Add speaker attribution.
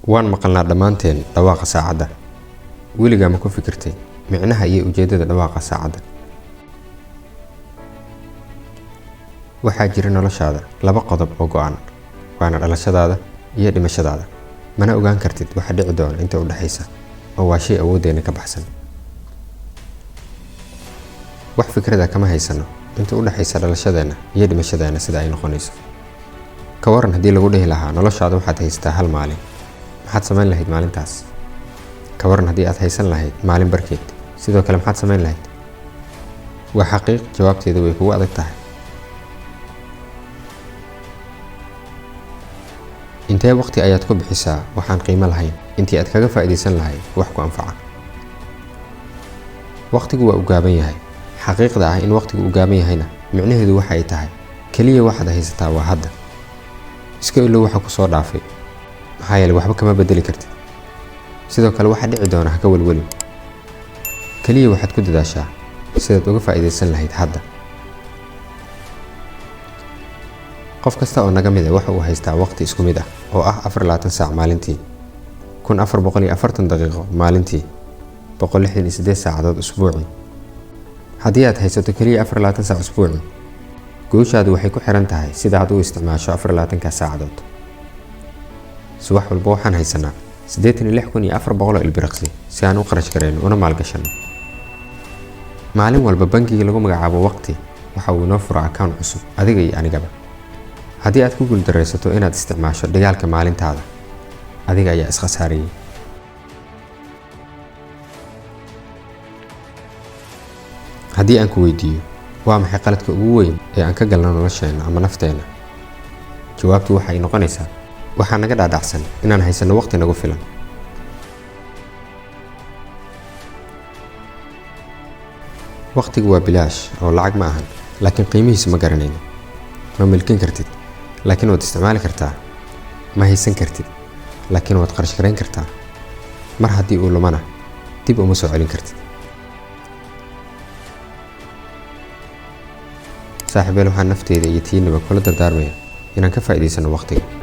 Speaker 1: waan maqalnaa dhammaanteen dhawaaqa saacadda. weligaa ma ku fikirtay micnaha iyo ujeedada dhawaaqa saacadda? waxaa jira noloshaada laba qodob oo go'an, waana dhalashadaada iyo dhimashadaada. mana ogaan kartid waxa dhici doona inta u dhaxaysa, oo waa shay awooddeena ka baxsan. wax fikrada kama haysano inta u dhaxaysa dhalashadeena iyo dhimashadeena sida ay noqonayso. ka waran haddii lagu dhihi lahaa noloshaada waxaad haystaa hal maalin, maxaad samayn lahayd maalintaas? ka waran haddii aad haysan lahayd maalin barkeed, sidoo kale maxaad samayn lahayd? waa xaqiiq jawaabteedu way kugu adag tahay. intee waqti ayaad ku bixisaa waxaan qiimo lahayn intii aad kaga faa'iidaysan lahayd wax ku anfaca? waqtigu waa u gaaban yahay. xaqiiqda ah in waqtigu u gaaban yahayna micnaheedu waxa ay tahay kaliya waxaad haysataa waa hadda. iska ilow waxa ku soo dhaafay, maxaa yeelay waxba kama bedeli kartid. sidoo kale waxa dhici doona ha ka walwalin. kaliya waxaad ku dadaashaa sidaad uga faa'iidaysan lahayd hadda. qof kasta oo naga mid ah waxa uu haystaa waqti isku mid ah oo ah 24 saac maalintii, 1440 daqiiqo maalintii, 168 saacadood usbuucii. haddii aad haysato kaliya 24 saac usbuucii, guushaadu waxay ku xiran tahay sida aad u isticmaasho 24 saacadood. subax walba waxaan haysanaa 86,400 ilbiriqsi si aan u qarash gareyno una maalgashano. maalin walba bangiga lagu magacaabo waqti waxa uu inoo furaa account cusub adiga iyo anigaba. haddii aad ku guuldareysato inaad isticmaasho dhigaalka maalintaada, adiga ayaa iskhasaariyay. haddii aan ku weydiiyo waa maxay qaladka ugu weyn ee aan ka galno nolosheena ama nafteena, jawaabtu waxay noqonaysaa waxaa naga dhaadhacsan inaan haysano waqti nagu filan. waqtigu waa bilaash oo lacag ma ahan, laakiin qiimihiisa ma garanayno. ma milkin kartid, laakiin waad isticmaali kartaa. ma haysan kartid, laakiin waad qarash gareyn kartaa. mar haddii uu lumana dib uma soo celin kartid. saaxiibeel waxaan nafteeda iyo tiinaba kula dardaarmaya inaan ka faa'iidaysano waqtiga.